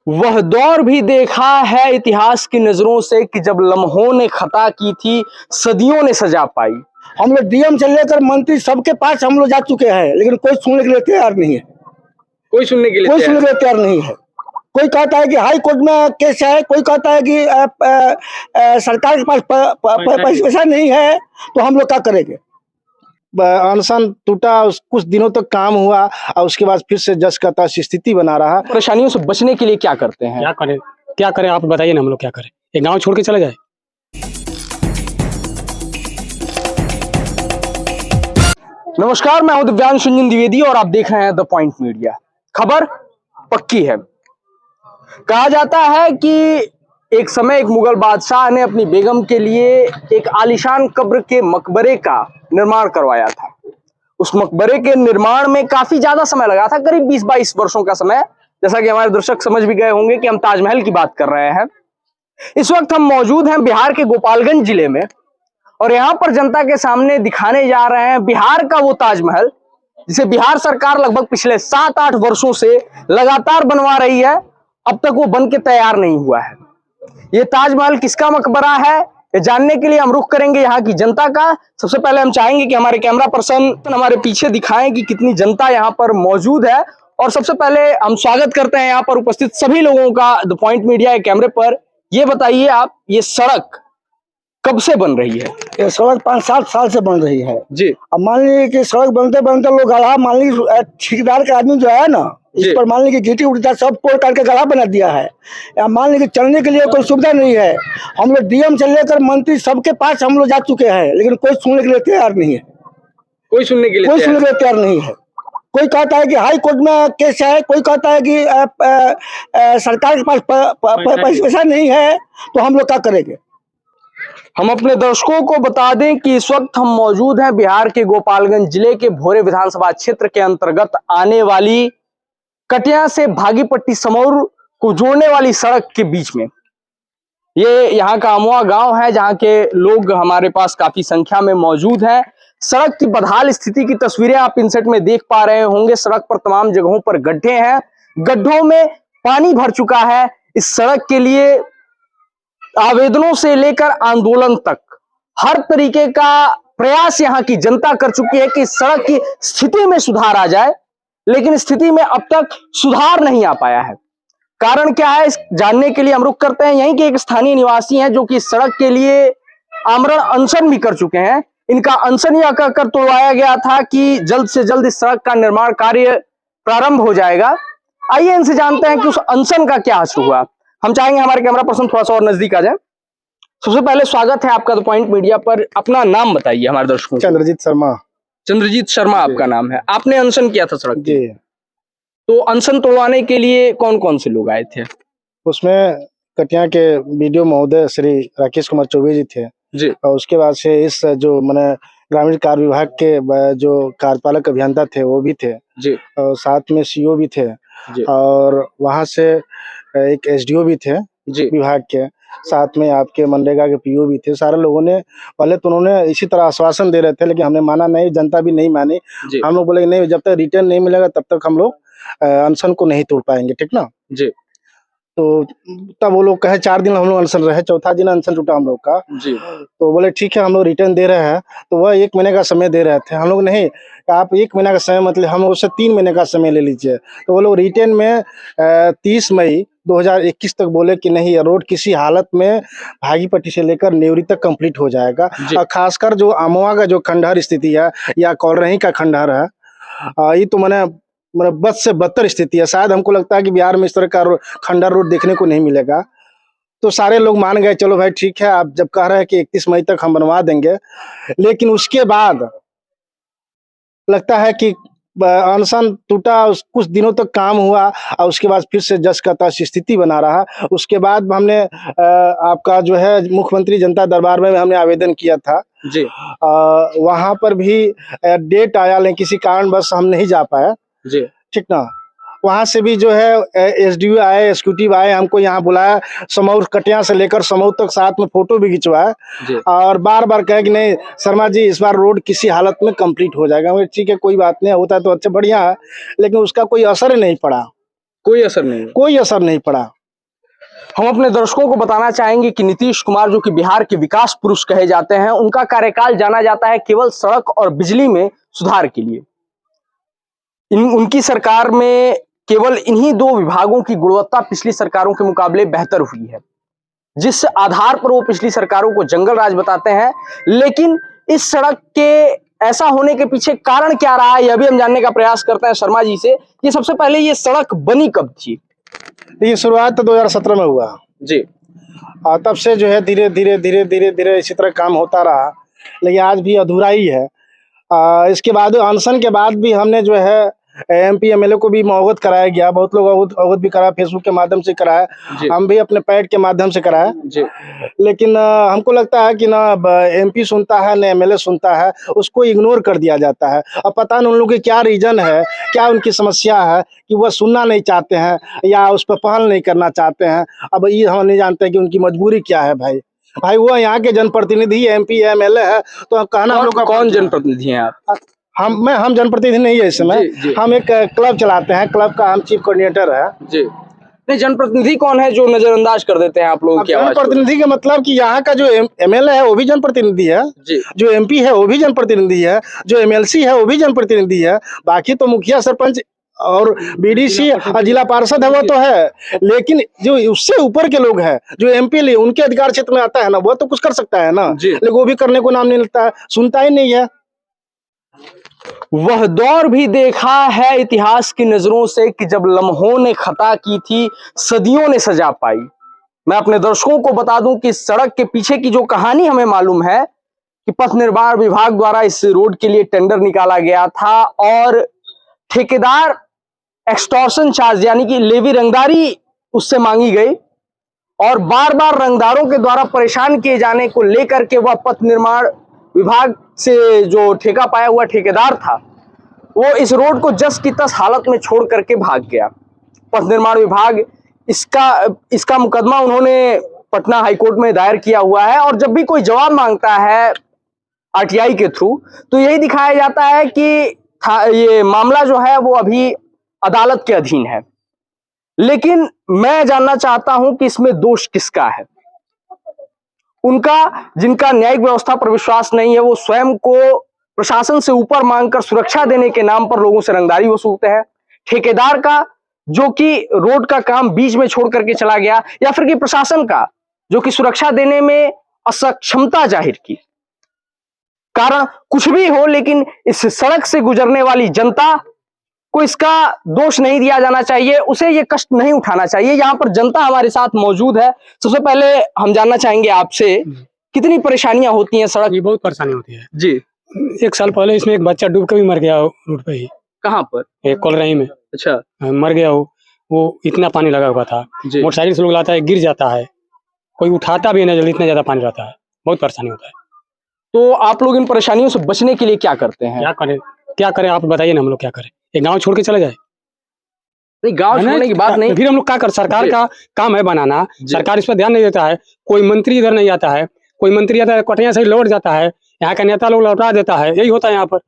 वह दौर भी देखा है इतिहास की नजरों से कि जब लम्हों ने खता की थी, सदियों ने सजा पाई। हम लोग डीएम से लेकर मंत्री सबके पास हम लोग जा चुके हैं, लेकिन कोई सुनने के लिए तैयार नहीं है। कोई सुनने के लिए तैयार नहीं है। कोई कहता है कि हाई कोर्ट में केस है, कोई कहता है कि सरकार के पास पैसा नहीं है, तो हम लोग क्या करेंगे। अनशन टूटा, कुछ दिनों तक काम हुआ और उसके बाद फिर से जस का तस स्थिति बना रहा। परेशानियों से बचने के लिए क्या करते हैं? क्या करें आप बताइए ना, हम लोग क्या करें? एक गांव छोड़ के चले जाए? नमस्कार, मैं हूं दिव्यांश रंजन द्विवेदी और आप देख रहे हैं द पॉइंट मीडिया। खबर पक्की है। कहा जाता है कि एक समय एक मुगल बादशाह ने अपनी बेगम के लिए एक आलीशान कब्र के मकबरे का निर्माण करवाया था। उस मकबरे के निर्माण में काफी ज्यादा समय लगा था, करीब 20-22 वर्षों का समय। जैसा कि हमारे दर्शक समझ भी गए होंगे कि हम ताजमहल की बात कर रहे हैं। इस वक्त हम मौजूद हैं बिहार के गोपालगंज जिले में और यहाँ पर जनता के सामने दिखाने जा रहे हैं बिहार का वो ताजमहल जिसे बिहार सरकार लगभग पिछले 7-8 वर्षों से लगातार बनवा रही है। अब तक वो बन के तैयार नहीं हुआ है। ये ताजमहल किसका मकबरा है, ये जानने के लिए हम रुख करेंगे यहाँ की जनता का। सबसे पहले हम चाहेंगे कि हमारे कैमरा पर्सन हमारे पीछे दिखाएं कि कितनी जनता यहाँ पर मौजूद है। और सबसे पहले हम स्वागत करते हैं यहाँ पर उपस्थित सभी लोगों का द पॉइंट मीडिया के कैमरे पर। ये बताइए आप, ये सड़क कब से बन रही है? ये सड़क 5-7 साल से बन रही है जी। अब मान लीजिए कि सड़क बनते बनते लोग गढ़ा, मान लीजिए ठेकेदार के आदमी जो है ना, इस पर मान लीजिए गिट्टी उड़ता सब पोल करके गढ़ा बना दिया है। या मान लीजिए चलने के लिए कोई सुविधा नहीं है। हम लोग डीएम से लेकर मंत्री सबके पास हम लोग जा चुके हैं, लेकिन कोई सुनने के लिए तैयार नहीं है। कोई सुनने के लिए तैयार नहीं है। कोई कहता है कि हाई कोर्ट में केस है, कोई कहता है कि सरकार के पास पैसा नहीं है, तो हम लोग क्या करेंगे। हम अपने दर्शकों को बता दें कि इस वक्त हम मौजूद हैं बिहार के गोपालगंज जिले के भोरे विधानसभा क्षेत्र के अंतर्गत आने वाली कटिया से भागीपट्टी समौर को जोड़ने वाली सड़क के बीच में। ये यहाँ का अमवा गांव है जहाँ के लोग हमारे पास काफी संख्या में मौजूद हैं। सड़क की बदहाल स्थिति की तस्वीरें आप इनसेट में देख पा रहे होंगे। सड़क पर तमाम जगहों पर गड्ढे हैं, गड्ढों में पानी भर चुका है। इस सड़क के लिए आवेदनों से लेकर आंदोलन तक हर तरीके का प्रयास यहाँ की जनता कर चुकी है कि सड़क की स्थिति में सुधार आ जाए, लेकिन स्थिति में अब तक सुधार नहीं आ पाया है। कारण क्या है, इस जानने के लिए हम रुख करते हैं। यहीं के एक स्थानीय निवासी हैं जो कि इस सड़क के लिए आमरण अनशन भी कर चुके हैं। इनका अनशन यह कहकर तोड़वाया गया था कि जल्द से जल्द इस सड़क का निर्माण कार्य प्रारंभ हो जाएगा। आइए इनसे जानते हैं कि उस अनशन का क्या असर हुआ। हम चाहेंगे हमारे कैमरा पर्सन थोड़ा सा और नजदीक आ जाए। सबसे पहले स्वागत है आपका द पॉइंट मीडिया पर। अपना नाम बताइए हमारे दर्शकों को। चंद्रजीत शर्मा आपका नाम है। आपने अनशन किया था सड़क जी। तो अनशन तोड़वाने के लिए कौन कौन से लोग आए थे? उसमें कटिया के बीडीओ महोदय श्री राकेश कुमार चौबे जी थे जी। और उसके बाद से इस जो मैंने ग्रामीण कार्य विभाग के जो कार्यपालक अभियंता थे वो भी थे जी। और साथ में सीओ भी थे जी। और वहाँ से एक एसडीओ भी थे जी। विभाग के, साथ में आपके मनरेगा के पीओ भी थे। सारे लोगों ने पहले तो उन्होंने इसी तरह आश्वासन दे रहे थे, लेकिन हमने माना नहीं, जनता भी नहीं मानी। हम लोग बोले नहीं, जब तक रिटर्न नहीं मिलेगा तब तक हम लोग अनशन को नहीं तोड़ पाएंगे, ठीक ना जी। तो तब वो लोग कहे 4 दिन हम लोग अनशन रहे, चौथा दिन अनशन टूटा हम लोग का जी। तो बोले ठीक है हम लोग रिटर्न दे रहे हैं। तो वह 1 महीने का समय दे रहे थे। हम लोग नहीं, आप 1 महीने का समय मतलब हम उससे 3 महीने का समय ले लीजिए। तो वो लोग रिटर्न में 30 मई 2021 तक बोले कि नहीं, ये रोड किसी हालत में भागीपट्टी से लेकर नेवरी तक कंप्लीट हो जाएगा। और खासकर जो अमवा का जो खंडहर स्थिति है या कौलरही का खंडहर है, ये तो मैंने बद से बदतर स्थिति है। शायद हमको लगता है कि बिहार में इस तरह का खंडहर रोड देखने को नहीं मिलेगा। तो सारे लोग मान गए, चलो भाई ठीक है, आप जब कह रहे हैं कि 31 मई तक हम बनवा देंगे। लेकिन उसके बाद लगता है कि अनशन टूटा, कुछ दिनों तक काम हुआ और उसके बाद फिर से जस का तस स्थिति बना रहा। उसके बाद हमने आपका जो है मुख्यमंत्री जनता दरबार में हमने आवेदन किया था जी। वहाँ पर भी डेट आया, लेकिन किसी कारणवश हम नहीं जा पाए जी, ठीक ना। वहाँ से भी जो है एसडीओ आए, एग्जीक्यूटिव आए, हमको यहाँ बुलाया, समौर कटिया से लेकर समौर तक साथ में फोटो भी खिंचवाया और बार बार कहे कि नहीं शर्मा जी इस बार रोड किसी हालत में कंप्लीट हो जाएगा। ठीक है कोई बात नहीं, होता है तो अच्छा बढ़िया है, लेकिन उसका कोई असर नहीं पड़ा। कोई असर नहीं पड़ा। हम अपने दर्शकों को बताना चाहेंगे कि नीतीश कुमार जो कि बिहार के विकास पुरुष कहे जाते हैं, उनका कार्यकाल जाना जाता है केवल सड़क और बिजली में सुधार के लिए। उनकी सरकार में केवल इन्हीं दो विभागों की गुणवत्ता पिछली सरकारों के मुकाबले बेहतर हुई है, जिस आधार पर वो पिछली सरकारों को जंगल राज बताते हैं। लेकिन इस सड़क के ऐसा होने के पीछे कारण क्या रहा है, यह भी हम जानने का प्रयास करते हैं शर्मा जी से कि सबसे पहले ये सड़क बनी कब थी। ये शुरुआत तो 2017 में हुआ जी। और तब से जो है धीरे धीरे इसी तरह काम होता रहा, लेकिन आज भी अधूरा ही है। इसके बाद अनशन के बाद भी हमने जो है MP MLA को भी अवगत कराया गया, बहुत लोग अवगत भी कराया, फेसबुक के माध्यम से कराया, हम भी अपने पैड के माध्यम से कराया जी। लेकिन हमको लगता है कि ना MP सुनता है न MLA सुनता है, उसको इग्नोर कर दिया जाता है। अब पता नहीं उन लोगों की क्या रीजन है, क्या उनकी समस्या है कि वह सुनना नहीं चाहते हैं या उस पर पहल नहीं करना चाहते हैं। अब ये हम नहीं जानते कि उनकी मजबूरी क्या है। भाई वो यहाँ के जनप्रतिनिधि MP MLA है, तो कहना हम लोग का कौन जनप्रतिनिधि हैं आप? हम जनप्रतिनिधि नहीं है इस समय। हम एक क्लब चलाते हैं, क्लब का हम चीफ कोऑर्डिनेटर है जी। नहीं, जनप्रतिनिधि कौन है जो नजरअंदाज कर देते हैं आप लोगों की आवाज को? जनप्रतिनिधि का मतलब कि यहाँ का जो MLA है वो भी जनप्रतिनिधि है जी। जो MP है वो भी जनप्रतिनिधि है, जो MLC है वो भी जनप्रतिनिधि है, बाकी तो मुखिया सरपंच और BDC और जिला पार्षद है वो तो है, लेकिन जो उससे ऊपर के लोग हैं जो MP उनके अधिकार क्षेत्र में आता है ना, वो तो कुछ कर सकता है ना, लेकिन वो भी करने को नाम नहीं लेता है, सुनता ही नहीं है। वह दौर भी देखा है इतिहास की नजरों से कि जब लम्हों ने खता की थी, सदियों ने सजा पाई। मैं अपने दर्शकों को बता दूं कि सड़क के पीछे की जो कहानी हमें मालूम है कि पथ निर्माण विभाग द्वारा इस रोड के लिए टेंडर निकाला गया था और ठेकेदार एक्सटॉर्शन चार्ज यानी कि लेवी रंगदारी उससे मांगी गई और बार बार रंगदारों के द्वारा परेशान किए जाने को लेकर के वह पथ निर्माण विभाग से जो ठेका पाया हुआ ठेकेदार था वो इस रोड को जस की तस हालत में छोड़ करके भाग गया। पथ निर्माण विभाग इसका मुकदमा उन्होंने पटना हाईकोर्ट में दायर किया हुआ है और जब भी कोई जवाब मांगता है RTI के थ्रू तो यही दिखाया जाता है कि ये मामला जो है वो अभी अदालत के अधीन है। लेकिन मैं जानना चाहता हूं कि इसमें दोष किसका है। उनका जिनका न्यायिक व्यवस्था पर विश्वास नहीं है वो स्वयं को प्रशासन से ऊपर मांगकर सुरक्षा देने के नाम पर लोगों से रंगदारी वसूलते हैं। ठेकेदार का जो कि रोड का काम बीच में छोड़ करके चला गया या फिर कि प्रशासन का जो कि सुरक्षा देने में असक्षमता जाहिर की। कारण कुछ भी हो लेकिन इस सड़क से गुजरने वाली जनता को इसका दोष नहीं दिया जाना चाहिए, उसे ये कष्ट नहीं उठाना चाहिए। यहाँ पर जनता हमारे साथ मौजूद है। सबसे पहले हम जानना चाहेंगे आपसे कितनी परेशानियां होती हैं सड़क? ये बहुत परेशानी होती है जी। 1 साल पहले इसमें एक बच्चा डूब के भी मर गया रोड पे ही। कहाँ पर? कोलरही में। अच्छा। मर गया वो इतना पानी लगा हुआ था, मोटरसाइकिल से लोग लाता है गिर जाता है, कोई उठाता भी नहीं, इतना ज्यादा पानी रहता है, बहुत परेशानी होता है। तो आप लोग इन परेशानियों से बचने के लिए क्या करते हैं? क्या करें आप बताइए ना, हम लोग क्या करें? एक गांव छोड़ के चले जाए? नहीं, गांव छोड़ने की बात नहीं, फिर हम लोग क्या कर, सरकार का काम है बनाना, सरकार इस पर ध्यान नहीं देता है। कोई मंत्री इधर नहीं आता है, कोई मंत्री आता है कटिया से लौट जाता है, यहाँ का नेता लोग लौटा देता है, यही होता है यहाँ पर।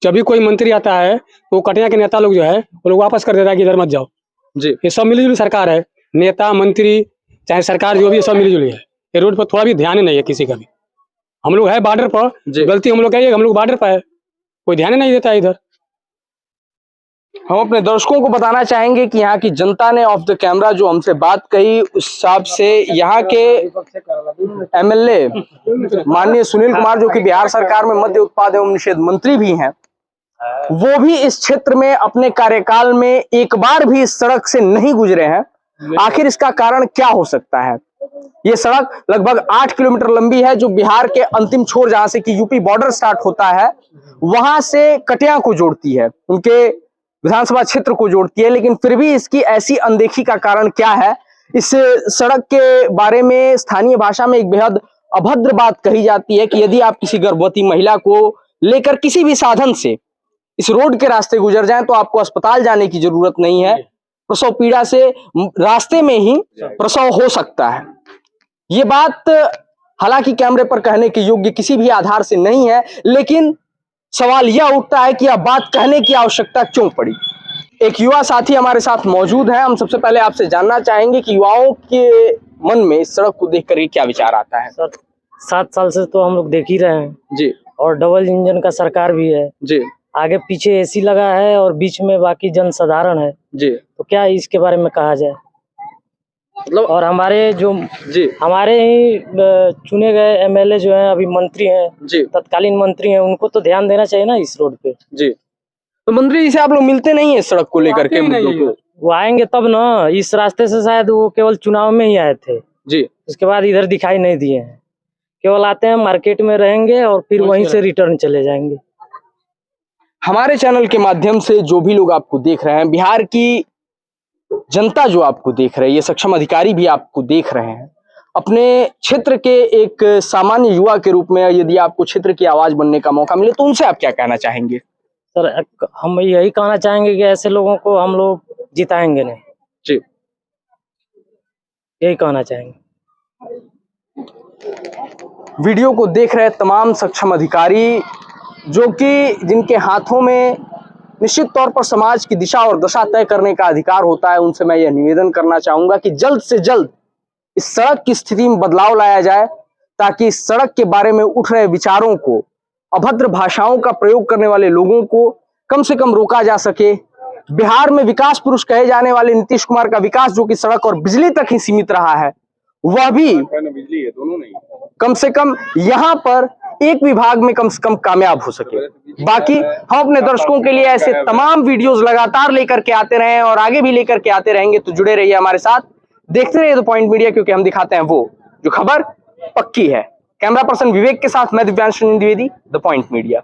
जब भी कोई मंत्री आता है तो कटिया के नेता लोग जो है वो लोग वापस कर देता है कि इधर मत जाओ जी। ये सब मिलीजुली सरकार है, नेता मंत्री चाहे सरकार जो भी सब मिलीजुली है। ये रोड पर थोड़ा भी ध्यान ही नहीं है किसी का भी। हम लोग है बॉर्डर पर, गलती हम लोग कहिए, हम लोग बॉर्डर पर है, कोई ध्यान नहीं देता है इधर। हम अपने दर्शकों को बताना चाहेंगे कि यहाँ की जनता ने ऑफ द कैमरा जो हमसे बात कही उस हिसाब से यहाँ के MLA माननीय सुनील कुमार जो कि बिहार सरकार में मद्य उत्पाद एवं निषेध मंत्री भी हैं, वो भी इस क्षेत्र में अपने कार्यकाल में एक बार भी इस सड़क से नहीं गुजरे हैं। आखिर इसका कारण क्या हो सकता है? ये सड़क लगभग 8 किलोमीटर लंबी है जो बिहार के अंतिम छोर जहां से कि यूपी बॉर्डर स्टार्ट होता है वहां से कटिया को जोड़ती है, उनके विधानसभा क्षेत्र को जोड़ती है। लेकिन फिर भी इसकी ऐसी अनदेखी का कारण क्या है? इस सड़क के बारे में स्थानीय भाषा में एक बेहद अभद्र बात कही जाती है कि यदि आप किसी गर्भवती महिला को लेकर किसी भी साधन से इस रोड के रास्ते गुजर जाएं तो आपको अस्पताल जाने की जरूरत नहीं है, प्रसव पीड़ा से रास्ते में ही प्रसव हो सकता है। ये बात हालांकि कैमरे पर कहने के योग्य किसी भी आधार से नहीं है, लेकिन सवाल यह उठता है कि यह बात कहने की आवश्यकता क्यों पड़ी? एक युवा साथी हमारे साथ मौजूद है। हम सबसे पहले आपसे जानना चाहेंगे कि युवाओं के मन में इस सड़क को देख कर क्या विचार आता है। सर 7 साल से तो हम लोग देख ही रहे हैं जी और डबल इंजन का सरकार भी है, जी आगे पीछे एसी लगा है और बीच में बाकी जनसाधारण है। जी तो क्या इसके बारे में कहा जाए। मतलब और हमारे जो जी हमारे ही चुने गए एमएलए जो हैं, अभी मंत्री हैं, जी तत्कालीन मंत्री हैं, उनको तो ध्यान देना चाहिए ना इस रोड पे। जी तो मंत्री जी से आप लोग मिलते नहीं है इस सड़क को लेकर के मुद्दों को? वो आएंगे तब ना। इस रास्ते से शायद वो केवल चुनाव में ही आए थे, जी उसके बाद इधर दिखाई नहीं दिए हैं। केवल आते हैं, मार्केट में रहेंगे और फिर वहीं से रिटर्न चले जाएंगे। हमारे चैनल के माध्यम से जो भी लोग आपको देख रहे हैं, बिहार की जनता जो आपको देख रही है, ये सक्षम अधिकारी भी आपको देख रहे हैं, अपने क्षेत्र के एक सामान्य युवा के रूप में यदि आपको क्षेत्र की आवाज बनने का मौका मिले तो उनसे आप क्या कहना चाहेंगे? सर हम यही कहना चाहेंगे कि ऐसे लोगों को हम लोग जिताएंगे नहीं। जी यही कहना चाहेंगे। वीडियो को देख रहे तमाम सक्षम अधिकारी जो कि जिनके हाथों में निश्चित तौर पर समाज की दिशा और दशा तय करने का अधिकार होता है, उनसे मैं यह निवेदन करना चाहूंगा कि जल्द से जल्द इस सड़क की स्थिति में बदलाव लाया जाए, ताकि इस सड़क के बारे में उठ रहे विचारों को, अभद्र भाषाओं का प्रयोग करने वाले लोगों को कम से कम रोका जा सके। बिहार में विकास पुरुष कहे जाने वाले नीतीश कुमार का विकास जो कि सड़क और बिजली तक ही सीमित रहा है, वह भी बिजली है, दोनों नहीं। कम से कम यहाँ पर एक विभाग में कम से कम कामयाब हो सके। बाकी हम अपने दर्शकों के लिए ऐसे तमाम वीडियोस लगातार लेकर के आते रहे और आगे भी लेकर के आते रहेंगे, तो जुड़े रहिए हमारे साथ, देखते रहिए द पॉइंट मीडिया, क्योंकि हम दिखाते हैं वो जो खबर पक्की है। कैमरा पर्सन विवेक के साथ मैं Divyansh Dwivedi, the point media.